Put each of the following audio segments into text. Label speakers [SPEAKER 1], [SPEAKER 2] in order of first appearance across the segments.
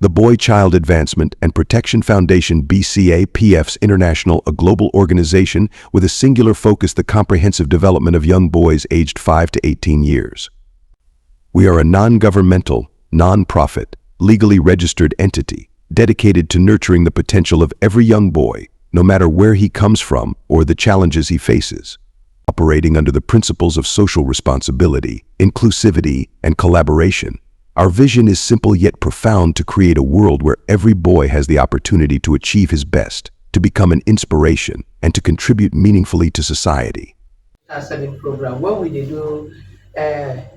[SPEAKER 1] The Boy Child Advancement and Protection Foundation BCA-PF's International, a global organization with a singular focus the comprehensive development of young boys aged 5 to 18 years. We are a non-governmental, non-profit, legally registered entity dedicated to nurturing the potential of every young boy, no matter where he comes from or the challenges he faces. Operating under the principles of social responsibility, inclusivity, and collaboration, our vision is simple yet profound: to create a world where every boy has the opportunity to achieve his best, to become an inspiration, and to contribute meaningfully to society.
[SPEAKER 2] Counseling program when we dey do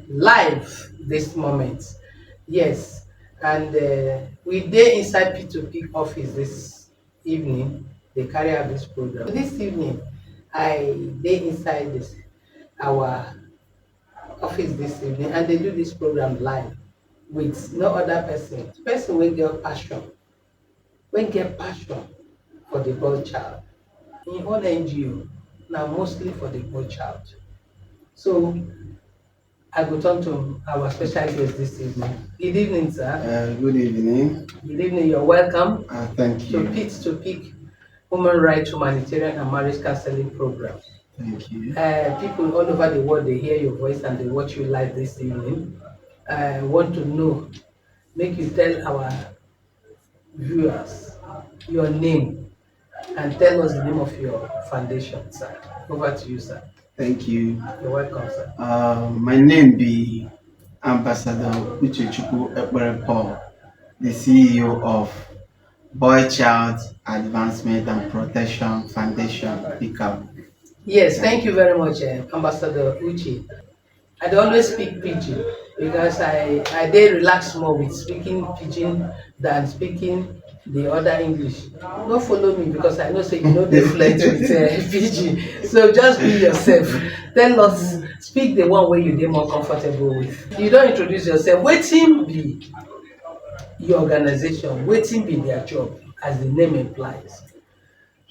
[SPEAKER 2] live this moment. Yes, and we dey inside P2P office this evening. They carry out this program. This evening, I dey inside this our office this evening, and they do this program live with no other person. Person wey get passion for the boy child. In all NGO, now mostly for the boy child. So I go turn to our special guest this evening. Good evening, sir.
[SPEAKER 3] Good evening.
[SPEAKER 2] Good evening. You're welcome
[SPEAKER 3] Thank
[SPEAKER 2] to
[SPEAKER 3] you.
[SPEAKER 2] P2P Human Rights, Humanitarian, and Marriage Counseling Program.
[SPEAKER 3] Thank you.
[SPEAKER 2] People all over the world, they hear your voice and they watch you live this evening. I want to know, make you tell our viewers your name and tell us the name of your foundation, sir. Over to you, sir.
[SPEAKER 3] Thank you.
[SPEAKER 2] You're welcome, sir.
[SPEAKER 3] My name be Ambassador Uche Paul, the CEO of Boy Child Advancement and Protection Foundation, PICAP.
[SPEAKER 2] Yes, thank you very much, Ambassador Uche. I dey always speak pidgin because I dey relax more with speaking pidgin than speaking the other English. No follow me because I know say you no dey fluent with pidgin. So just be yourself. Tell us, speak the one wey you dey more comfortable with. You don introduce yourself. Wetin be your organization? Wetin be their job, as the name implies?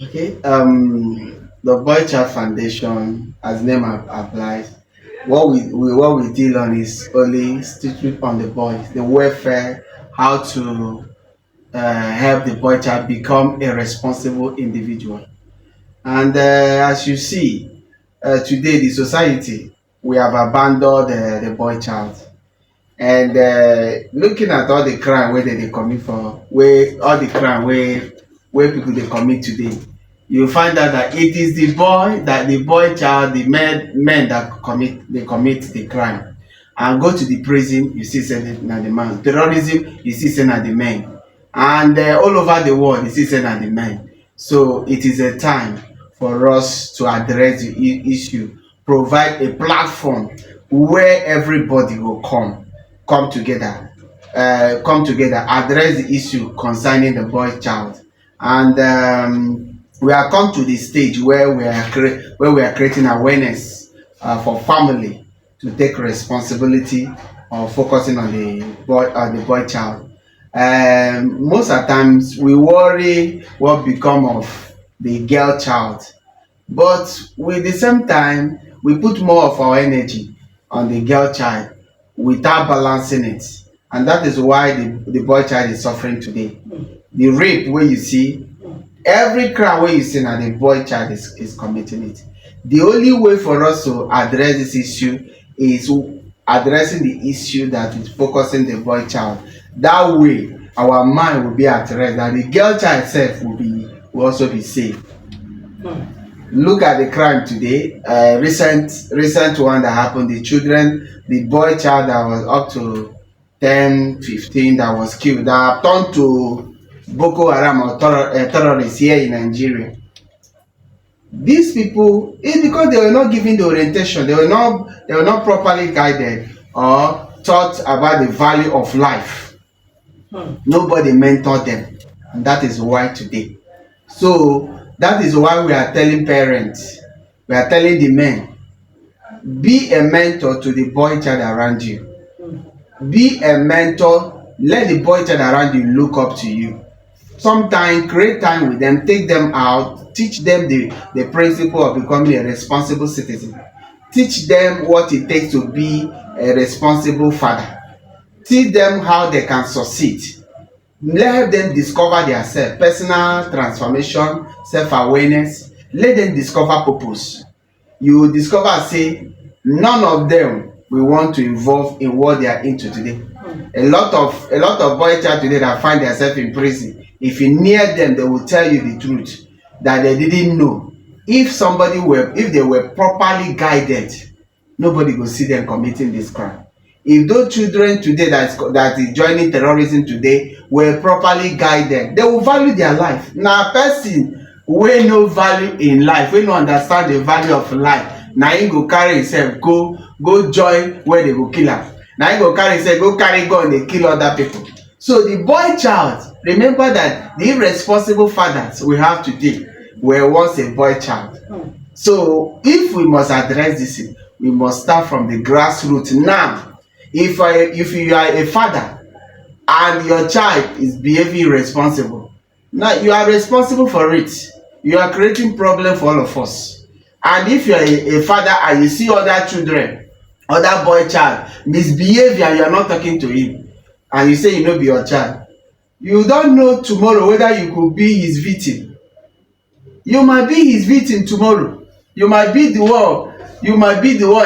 [SPEAKER 3] Okay. The Boy Child Foundation, as name applies, what we deal on is only strictly on the boys, the welfare, how to help the boy child become a responsible individual. And as you see, today the society, we have abandoned the boy child. And looking at all the crime where they commit for, where all the crime where people they commit today, you find out that it is the boy child, the men that commit the crime. And go to the prison, you see saying na the man. Terrorism, you see saying na the men. And all over the world, you see saying na the men. So it is a time for us to address the issue, provide a platform where everybody will come together, address the issue concerning the boy child. And we are come to the stage where we are creating awareness for family to take responsibility of focusing on the boy child. Most of the times we worry what become of the girl child, but with the same time we put more of our energy on the girl child without balancing it, and that is why the boy child is suffering today. The rape wey you see, every crime wey you see na the boy child is committing it. The only way for us to address this issue is addressing the issue that is focusing the boy child. That way our mind will be at rest, and the girl child itself will also be safe. Look at the crime today, recent one that happened, the boy child that was up to 10, 15 that was killed, that turned to Boko Haram or terrorists here in Nigeria. These people, it's because they were not given the orientation, they were not properly guided or taught about the value of life. Nobody mentored them, and that is why today. So that is why we are telling parents, we are telling the men, be a mentor to the boy child around you. Be a mentor, let the boy child around you look up to you. Sometimes create time with them, take them out, teach them the principle of becoming a responsible citizen. Teach them what it takes to be a responsible father. Teach them how they can succeed. Let them discover their self, personal transformation, self-awareness. Let them discover purpose. You will discover say none of them will want to involve in what they are into today. A lot of boy child today that find themselves in prison, if you near them, they will tell you the truth that they didn't know. If they were properly guided, nobody go see them committing this crime. If those children today that is joining terrorism today were properly guided, they will value their life. Na person wey no value in life, wey no understand the value of life, na him go carry himself go join where they go kill am. Na him go carry himself go carry gun dey kill other people. So the boy child, remember that the irresponsible fathers we have today were once a boy child. So if we must address this, we must start from the grassroots now. If you are a father and your child is behaving irresponsible, now you are responsible for it. You are creating problem for all of us. And if you are a father and you see other children, other boy child misbehave and you are not talking to him, and you say you no be your child, you don't know tomorrow whether you could be his victim. You might be his victim tomorrow. You might be the one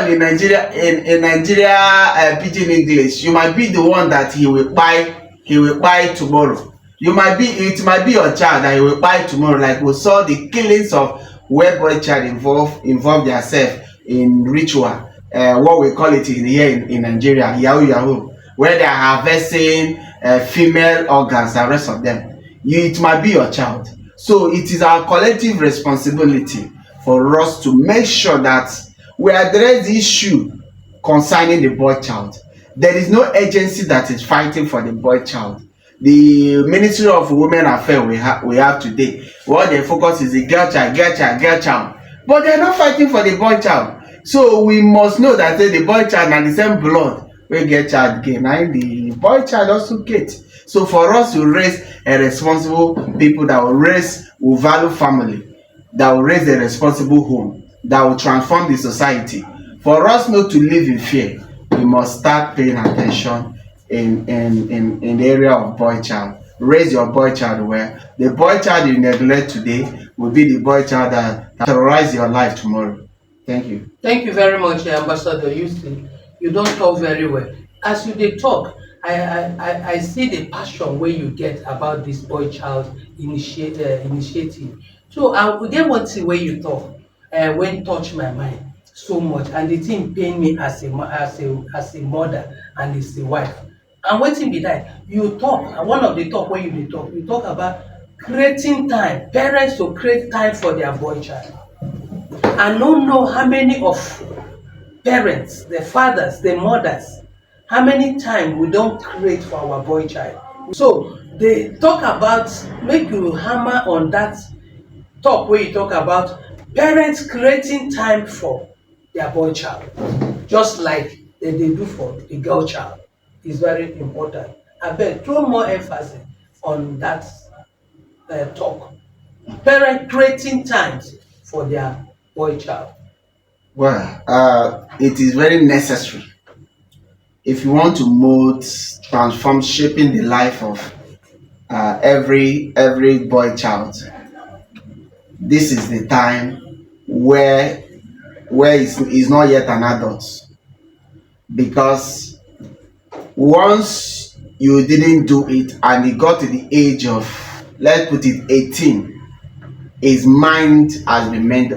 [SPEAKER 3] in Nigeria, in Nigeria pidgin English. You might be the one that he will buy tomorrow. It might be your child that he will buy tomorrow. Like we saw the killings of where boy child involve themselves in ritual, what we call it in Nigeria, yahoo, where they are harvesting female organs and rest of them. It might be your child. So it is our collective responsibility for us to make sure that we address the issue concerning the boy child. There is no agency that is fighting for the boy child. The Ministry of Women Affairs we have today, what they focus is the girl child. But they are not fighting for the boy child. So we must know that the boy child and the same blood wey get child gain, and the boy child also get. So for us to raise a responsible people that will value family, that will raise a responsible home, that will transform the society. For us not to live in fear, we must start paying attention in the area of boy child. Raise your boy child well. The boy child you neglect today will be the boy child that terrorize your life tomorrow. Thank you.
[SPEAKER 2] Thank you very much, Ambassador Houston. You don't talk very well. As you dey talk, I see the passion wey you get about this boy child initiative. So I get one thing wey you talk wey touch my mind so much, and the thing pain me as a mother and as a wife. And wetin be that? You talk, and one of the talk wey you talk about creating time, parents to create time for their boy child. I no know how many of parents, the fathers, the mothers, how many time we don create for our boy child. So they talk about, make you hammer on that talk wey you talk about parents creating time for their boy child, just like they do for the girl child. Is very important. Abeg, throw more emphasis on that talk. Parent creating times for their boy child.
[SPEAKER 3] Well, it is very necessary if you want to mold, transform, shaping the life of every boy child. This is the time where he's not yet an adult, because once you didn't do it and he got to the age of, let's put it, 18, his mind has been made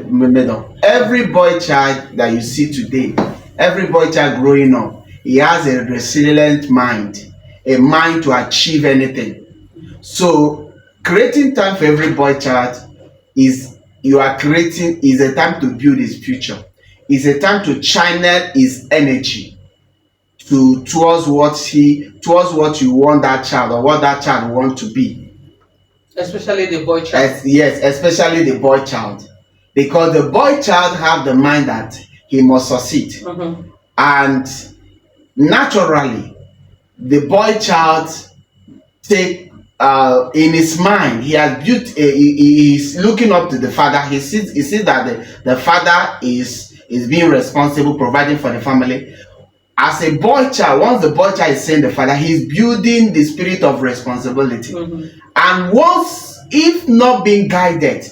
[SPEAKER 3] up. Every boy child that you see today, every boy child growing up, he has a resilient mind, a mind to achieve anything. So creating time for every boy child is a time to build his future. It's a time to channel his energy towards what you want that child, or what that child want to be.
[SPEAKER 2] Especially the boy child.
[SPEAKER 3] Yes, especially the boy child, because the boy child have the mind that he must succeed. And naturally the boy child take in his mind, he has built he is looking up to the father. He sees that the father is being responsible, providing for the family, as a boy child, once the boy child is seeing the father, he's building the spirit of responsibility. And once, if not being guided,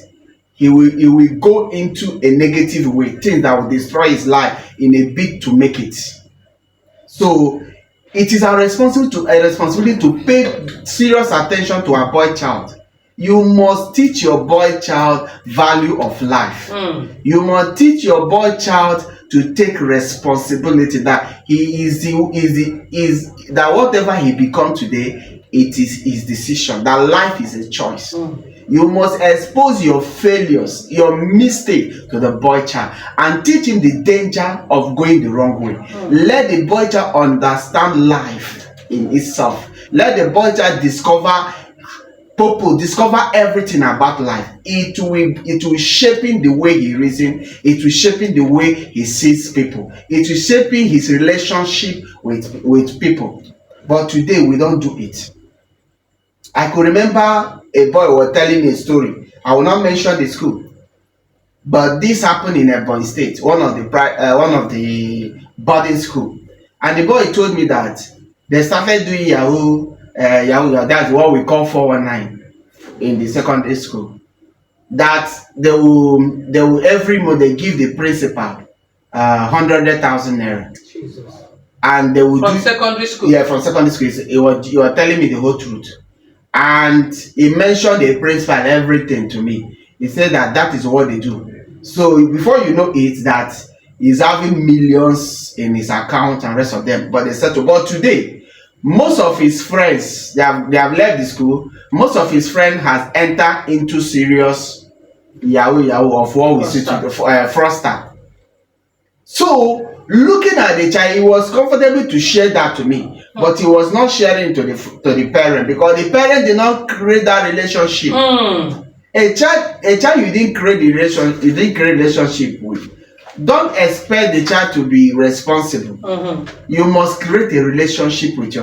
[SPEAKER 3] he will go into a negative way, things that will destroy his life in a bid to make it. So it is our responsibility to pay serious attention to our boy child. You must teach your boy child value of life. You must teach your boy child to take responsibility, that he is that whatever he becomes today, it is his decision, that life is a choice. You must expose your failures, your mistake to the boy child, and teach him the danger of going the wrong way. Let the boy child understand life in itself. Let the boy child discover purpose, discover everything about life. It will shaping the way he reasons. It will shaping the way he sees people. It will shaping his relationship with people. But today we don't do it. I could remember a boy was telling me a story. I will not mention the school, but this happened in Ebonyi State, one of the boarding school. And the boy told me that they started doing Yahoo. That's what we call 419 in the secondary school. That they will every month they give the principal 100,000 naira.
[SPEAKER 2] Jesus.
[SPEAKER 3] And they will
[SPEAKER 2] From secondary school.
[SPEAKER 3] Yeah, from secondary school. You are telling me the whole truth. And he mentioned the principal and everything to me. He said that is what they do. So before you know it, that he's having millions in his account and rest of them. But they settle. But today, most of his friends, they have left the school. Most of his friends has entered into serious Yahoo of what we see to the fraudster. So looking at the child, he was comfortable to share that to me, but he was not sharing to the parent, because the parent did not create that relationship. A child you didn't create relationship with. Don't expect the child to be responsible. You must create a relationship with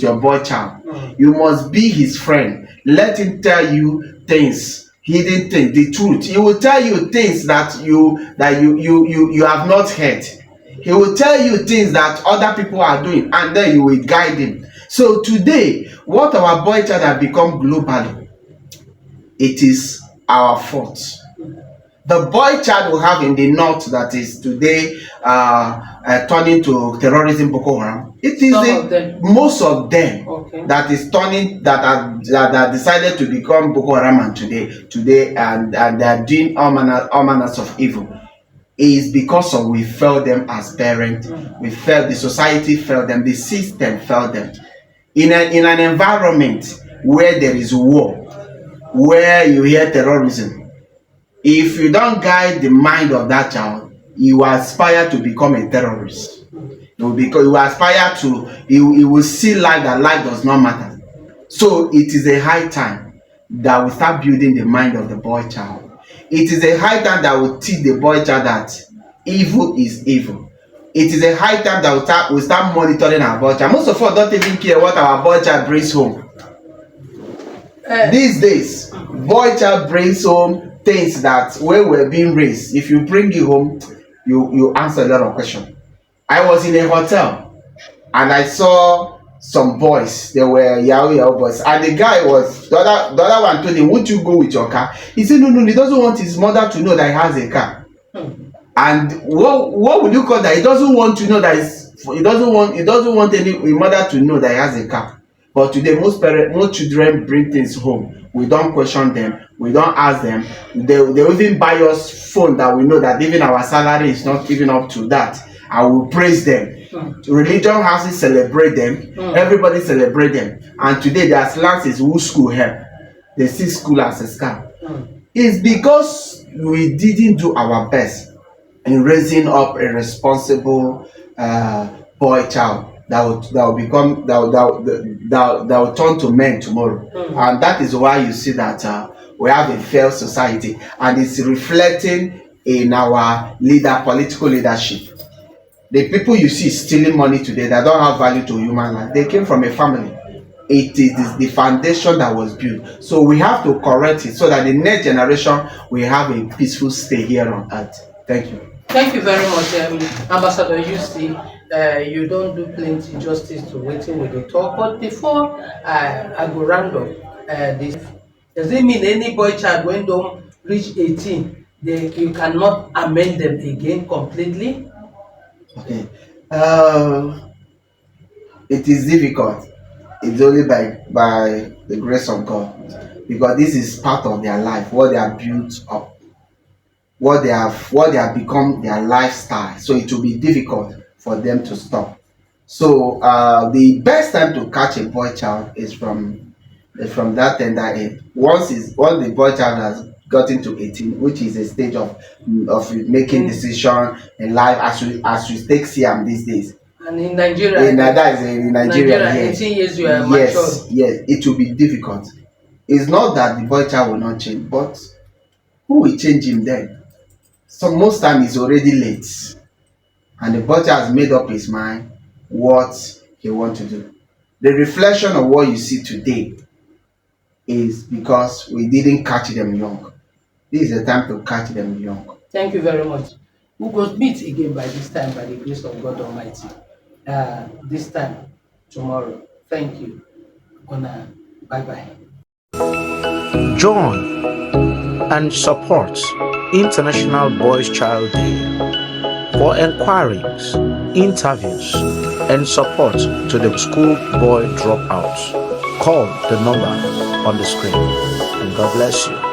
[SPEAKER 3] your boy child. You must be his friend. Let him tell you things, hidden things, the truth. He will tell you things that you have not heard. He will tell you things that other people are doing, and then you will guide him. So today, what our boy child has become globally, it is our fault. The boy child we have in the north that is today turning to terrorism, Boko Haram. It is most of them that is turning, that decided to become Boko Haram and today and they are doing all manners of evil. Is because of we failed them as parents. We failed, the society failed them, the system failed them. In an environment where there is war, where you hear terrorism, if you don't guide the mind of that child, he will aspire to become a terrorist. He will aspire to, he will see life, that life does not matter. So it is a high time that we start building the mind of the boy child. It is a high time that will teach the boy child that evil is evil. It is a high time that we start monitoring our boy child. Most of us don't even care what our boy child brings home. These days, boy child brings home things that when we're being raised, if you bring it home, you answer a lot of questions. I was in a hotel and I saw some boys. They were Yahoo boys, and the guy was the other one told him, "Won't you go with your car?" He said, "No, he doesn't want his mother to know that he has a car." And what would you call that? He doesn't want to know that he doesn't want any mother to know that he has a car. But today, most children bring things home. We don't question them. We don't ask them. They even buy us phone that we know that even our salary is not even up to that. I will praise them. Religion houses celebrate them. Everybody celebrate them. And today their slang is who school help. They see school as a scam. It's because we didn't do our best in raising up a responsible boy child that will turn to men tomorrow. And that is why you see that we have a failed society, and it's reflecting in our political leadership. The people you see stealing money today that don't have value to human life, they came from a family. It is the foundation that was built. So we have to correct it so that the next generation will have a peaceful stay here on earth. Thank you.
[SPEAKER 2] Thank you very much, Ambassador UC. You don't do plenty justice to waiting with the talk. But before I go round up this, does it mean any boy child when don't reach 18, you cannot amend them again completely?
[SPEAKER 3] Okay. Uh, it is difficult. It's only by the grace of God, because this is part of their life, what they are built up, what they have become their lifestyle. So it will be difficult for them to stop. So the best time to catch a boy child is from that tender age. Once the boy child has gotten to 18, which is a stage of making
[SPEAKER 2] In
[SPEAKER 3] decision in life, as we take Siam these days.
[SPEAKER 2] and in Nigeria,
[SPEAKER 3] That is in Nigeria,
[SPEAKER 2] Nigeria,
[SPEAKER 3] yes.
[SPEAKER 2] 18 years you are
[SPEAKER 3] Yes,
[SPEAKER 2] matured.
[SPEAKER 3] yes, it will be difficult. It's not that the boy child will not change, but who will change him then? So most time it's already late, and the boy child has made up his mind what he want to do. The reflection of what you see today is because we didn't catch them young. This is the time to catch them young.
[SPEAKER 2] Thank you very much. We will meet again by this time by the grace of God Almighty. This time tomorrow. Thank you. Ona. Bye bye.
[SPEAKER 4] Join and support International Boys Child Day. For enquiries, interviews, and support to the schoolboy dropouts, call the number on the screen. And God bless you.